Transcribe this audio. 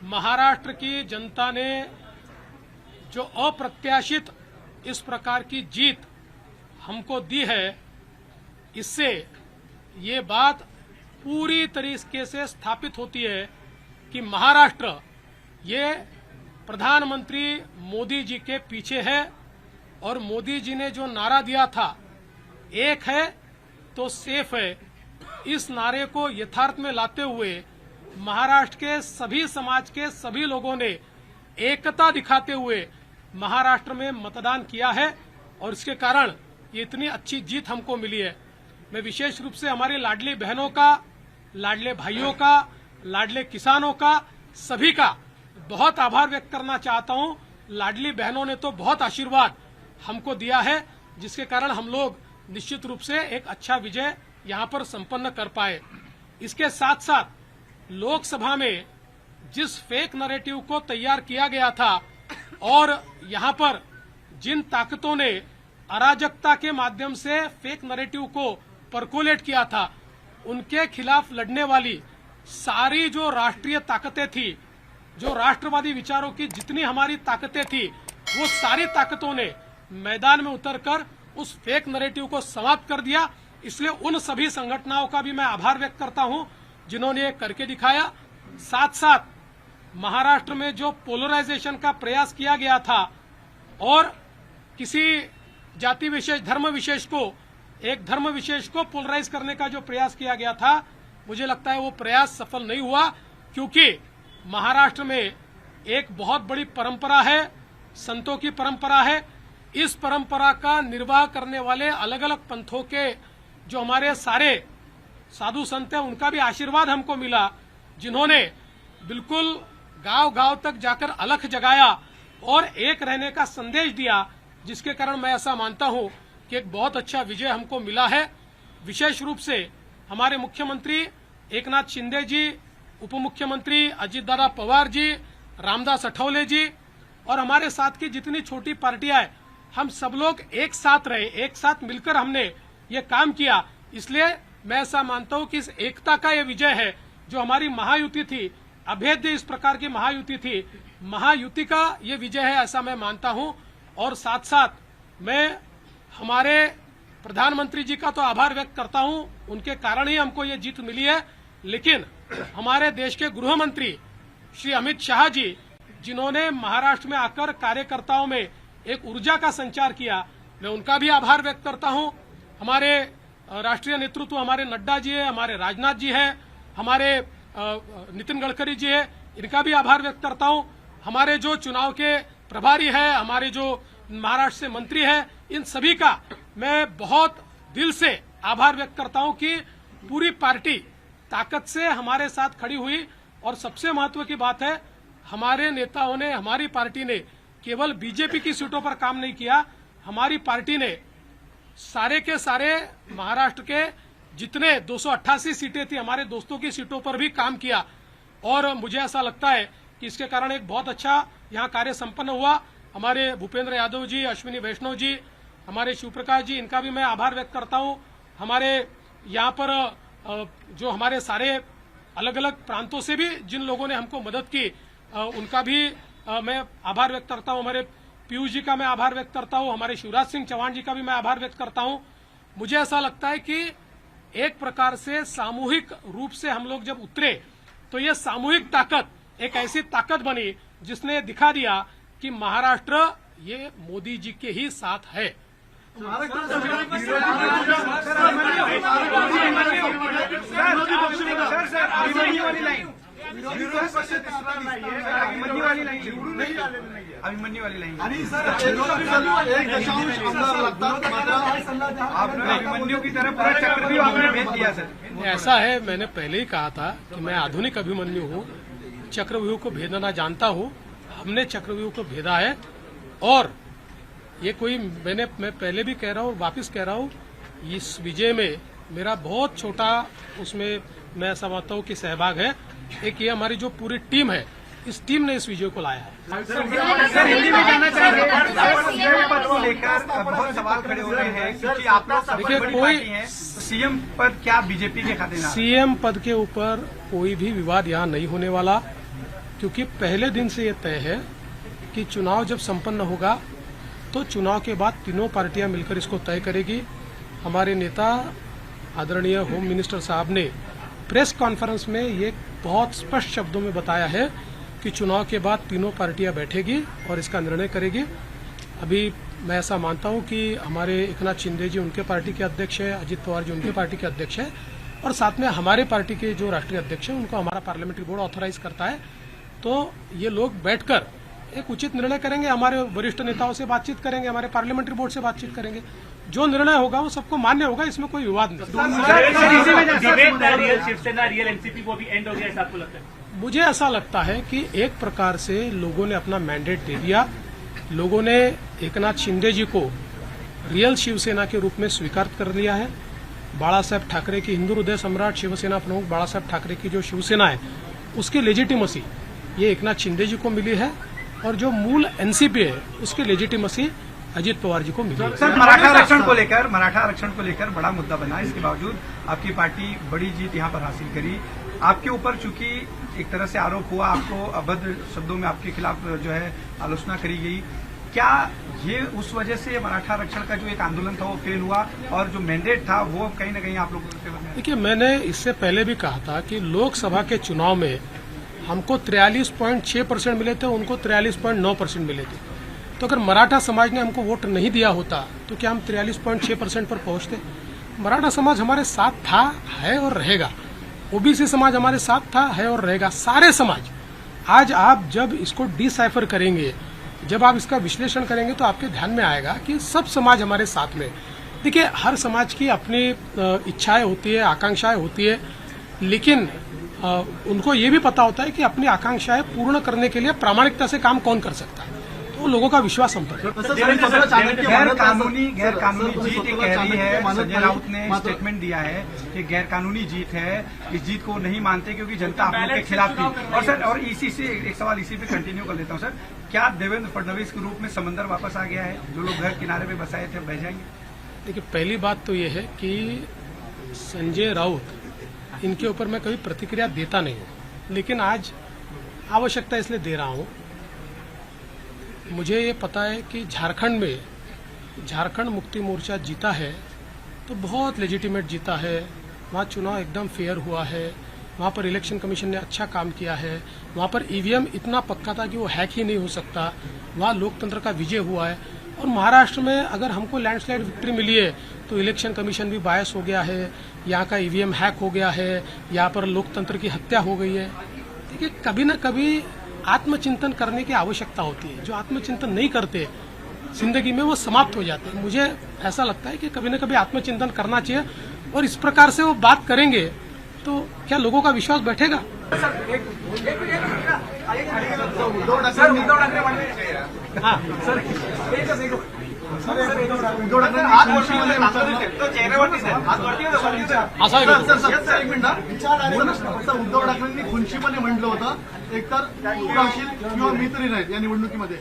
महाराष्ट्र की जनता ने जो अप्रत्याशित इस प्रकार की जीत हमको दी है, इससे ये बात पूरी तरीके से स्थापित होती है कि महाराष्ट्र ये प्रधानमंत्री मोदी जी के पीछे है और मोदी जी ने जो नारा दिया था, एक है तो सेफ है, इस नारे को यथार्थ में लाते हुए महाराष्ट्र के सभी समाज के सभी लोगों ने एकता दिखाते हुए महाराष्ट्र में मतदान किया है और इसके कारण ये इतनी अच्छी जीत हमको मिली है। मैं विशेष रूप से हमारी लाडली बहनों का, लाडले भाइयों का, लाडले किसानों का, सभी का बहुत आभार व्यक्त करना चाहता हूं। लाडली बहनों ने तो बहुत आशीर्वाद हमको दिया है, जिसके कारण हम लोग निश्चित रूप से एक अच्छा विजय यहां पर संपन्न कर पाए। इसके साथ साथ लोकसभा में जिस फेक नैरेटिव को तैयार किया गया था और यहां पर जिन ताकतों ने अराजकता के माध्यम से फेक नैरेटिव को परकोलेट किया था, उनके खिलाफ लड़ने वाली सारी जो राष्ट्रीय ताकतें थी, जो राष्ट्रवादी विचारों की जितनी हमारी ताकतें थी, वो सारी ताकतों ने मैदान में उतरकर उस फेक नैरेटिव को समाप्त कर दिया। इसलिए उन सभी संगठनों का भी मैं आभार व्यक्त करता हूं जिन्होंने ये करके दिखाया। साथ साथ महाराष्ट्र में जो पोलराइजेशन का प्रयास किया गया था और किसी जाति विशेष, धर्म विशेष को, एक धर्म विशेष को पोलराइज करने का जो प्रयास किया गया था, मुझे लगता है वो प्रयास सफल नहीं हुआ, क्योंकि महाराष्ट्र में एक बहुत बड़ी परंपरा है, संतों की परंपरा है। इस परंपरा का निर्वाह करने वाले अलग अलग पंथों के जो हमारे सारे साधु संत हैं, उनका भी आशीर्वाद हमको मिला, जिन्होंने बिल्कुल गांव-गांव तक जाकर अलख जगाया और एक रहने का संदेश दिया, जिसके कारण मैं ऐसा मानता हूं कि एक बहुत अच्छा विजय हमको मिला है। विशेष रूप से हमारे मुख्यमंत्री एकनाथ शिंदे जी, उप मुख्यमंत्री अजित दादा पवार जी, रामदास अठौले जी और हमारे साथ की जितनी छोटी पार्टियां हैं, हम सब लोग एक साथ रहे, एक साथ मिलकर हमने ये काम किया। इसलिए मैं ऐसा मानता हूं कि इस एकता का ये विजय है। जो हमारी महायुति थी, अभेद्य इस प्रकार की महायुति थी, महायुति का ये विजय है, ऐसा मैं मानता हूं। और साथ साथ मैं हमारे प्रधानमंत्री जी का तो आभार व्यक्त करता हूं, उनके कारण ही हमको ये जीत मिली है। लेकिन हमारे देश के गृह मंत्री श्री अमित शाह जी, जिन्होंने महाराष्ट्र में आकर कार्यकर्ताओं में एक ऊर्जा का संचार किया, मैं उनका भी आभार व्यक्त करता हूं। हमारे राष्ट्रीय नेतृत्व हमारे नड्डा जी है, हमारे राजनाथ जी है, हमारे नितिन गडकरी जी है, इनका भी आभार व्यक्त करता हूं। हमारे जो चुनाव के प्रभारी है, हमारे जो महाराष्ट्र से मंत्री है, इन सभी का मैं बहुत दिल से आभार व्यक्त करता हूं कि पूरी पार्टी ताकत से हमारे साथ खड़ी हुई। और सबसे महत्व की बात है, हमारे नेताओं ने, हमारी पार्टी ने केवल बीजेपी की सीटों पर काम नहीं किया, हमारी पार्टी ने सारे के सारे महाराष्ट्र के जितने 288 सीटें थी, हमारे दोस्तों की सीटों पर भी काम किया। और मुझे ऐसा लगता है कि इसके कारण एक बहुत अच्छा यहाँ कार्य संपन्न हुआ। हमारे भूपेंद्र यादव जी, अश्विनी वैष्णव जी, हमारे शिवप्रकाश जी, इनका भी मैं आभार व्यक्त करता हूँ। हमारे यहाँ पर जो हमारे सारे अलग अलग प्रांतों से भी जिन लोगों ने हमको मदद की, उनका भी मैं आभार व्यक्त करता हूँ। हमारे पीयूष जी का मैं आभार व्यक्त करता हूँ, हमारे शिवराज सिंह चौहान जी का भी मैं आभार व्यक्त करता हूँ। मुझे ऐसा लगता है कि एक प्रकार से सामूहिक रूप से हम लोग जब उतरे, तो ये सामूहिक ताकत एक ऐसी ताकत बनी जिसने दिखा दिया कि महाराष्ट्र ये मोदी जी के ही साथ है। अभिमन्यू वाली लाइन अभिमन्यू की तरफ पूरा चक्रव्यूह आपने भेज दिया सर। ऐसा है, मैंने पहले ही कहा था कि मैं आधुनिक अभिमन्यु हूँ, चक्रव्यूह को भेदना जानता हूँ। हमने चक्रव्यूह को भेदा है और ये कोई मैं पहले भी कह रहा हूँ, वापस कह रहा हूँ, इस विजय में मेरा बहुत छोटा उसमें मैं समझता हूँ कि सहभाग है। एक ये हमारी जो पूरी टीम है, इस टीम ने इस विजय को लाया है। सर हिंदी में जानना चाहेंगे पद को लेकर बहुत सवाल खड़े हो रहे हैं, क्योंकि आप लोग देखिए, कोई सीएम पद क्या बीजेपी के खाते में? सीएम पद के ऊपर कोई भी विवाद यहाँ नहीं होने वाला, क्योंकि पहले दिन से ये तय है कि चुनाव जब संपन्न होगा तो चुनाव के बाद तीनों पार्टियां मिलकर इसको तय करेगी। हमारे नेता आदरणीय होम मिनिस्टर साहब ने प्रेस कॉन्फ्रेंस में ये बहुत स्पष्ट शब्दों में बताया है कि चुनाव के बाद तीनों पार्टियां बैठेगी और इसका निर्णय करेगी। अभी मैं ऐसा मानता हूं कि हमारे एकनाथ शिंदे जी उनके पार्टी के अध्यक्ष है, अजित पवार जी उनके पार्टी के अध्यक्ष है, और साथ में हमारे पार्टी के जो राष्ट्रीय अध्यक्ष हैं उनको हमारा पार्लियामेंट्री बोर्ड ऑथराइज करता है। तो ये लोग बैठकर एक उचित निर्णय करेंगे, हमारे वरिष्ठ नेताओं से बातचीत करेंगे, हमारे पार्लियामेंट्री बोर्ड से बातचीत करेंगे, जो निर्णय होगा वो सबको मान्य होगा, इसमें कोई विवाद नहीं। मुझे ऐसा लगता है कि एक प्रकार से लोगों ने अपना मैंडेट दे दिया, लोगों ने एकनाथ शिंदे जी को रियल शिवसेना के रूप में स्वीकार कर लिया है। बाला साहेब ठाकरे की हिंदू हृदय सम्राट शिवसेना प्रमुख बाला साहेब ठाकरे की जो शिवसेना है उसकी लेजिटिमेसी ये एकनाथ शिंदे जी को मिली है, और जो मूल एनसीपी है उसकी लेजिटिमेसी अजित पवार जी को मिली है। सर, मराठा आरक्षण को लेकर बड़ा मुद्दा बना, इसके बावजूद आपकी पार्टी बड़ी जीत यहाँ पर हासिल करी। आपके ऊपर चूंकि एक तरह से आरोप हुआ, आपको अभद्र शब्दों में आपके खिलाफ जो है आलोचना करी गई, क्या ये उस वजह से मराठा आरक्षण का जो एक आंदोलन था वो फेल हुआ और जो मैंडेट था वो कहीं न कहीं आप लोगों को? देखिए, मैंने इससे पहले भी कहा था कि लोकसभा के चुनाव में हमको 43.6% मिले थे, उनको 43.9% मिले थे। तो अगर मराठा समाज ने हमको वोट नहीं दिया होता तो क्या हम 43.6% पर पहुंचते? मराठा समाज हमारे साथ था, है और रहेगा। ओबीसी समाज हमारे साथ था, है और रहेगा। सारे समाज। आज आप जब इसको डिसाइफर करेंगे, जब आप इसका विश्लेषण करेंगे तो आपके ध्यान में आएगा कि सब समाज हमारे साथ में। देखिए, हर समाज की अपनी इच्छाएं होती है, आकांक्षाएं होती है, लेकिन उनको ये भी पता होता है कि अपनी आकांक्षाएं पूर्ण करने के लिए प्रामाणिकता से काम कौन कर सकता है, तो लोगों का विश्वास हम पर है। गैर कानूनी जीत ये कह रही है, संजय राउत ने स्टेटमेंट दिया है कि गैर कानूनी जीत है, इस जीत को नहीं मानते क्योंकि जनता आप लोग के खिलाफ थी। और सर, और इसी से एक सवाल इसी पे कंटिन्यू कर लेता हूँ सर, क्या देवेंद्र फडणवीस के रूप में समंदर वापस आ गया है? जो लोग घर किनारे पे बसाए थे बह जाएंगे? देखिए, पहली बात तो ये है कि संजय राउत, इनके ऊपर मैं कभी प्रतिक्रिया देता नहीं हूँ, लेकिन आज आवश्यकता इसलिए दे रहा हूँ। मुझे ये पता है कि झारखंड में झारखंड मुक्ति मोर्चा जीता है तो बहुत लेजिटिमेट जीता है, वहाँ चुनाव एकदम फेयर हुआ है, वहाँ पर इलेक्शन कमीशन ने अच्छा काम किया है, वहाँ पर ईवीएम इतना पक्का था कि वो हैक ही नहीं हो सकता, वहाँ लोकतंत्र का विजय हुआ है। और महाराष्ट्र में अगर हमको लैंडस्लाइड विक्ट्री मिली है तो इलेक्शन कमीशन भी बायस हो गया है, यहाँ का ईवीएम हैक हो गया है, यहाँ पर लोकतंत्र की हत्या हो गई है। देखिए, कभी न कभी आत्मचिंतन करने की आवश्यकता होती है। जो आत्मचिंतन नहीं करते जिंदगी में वो समाप्त हो जाते हैं। मुझे ऐसा लगता है कि कभी न कभी आत्मचिंतन करना चाहिए, और इस प्रकार से वो बात करेंगे तो क्या लोगों का विश्वास बैठेगा? हाँ सर, उद्धव ठाकरेंनी खुनशीपणे म्हटलं होतं, एकतर तू राहशील किंवा मी तरी राहील या निवडणुकीमध्ये.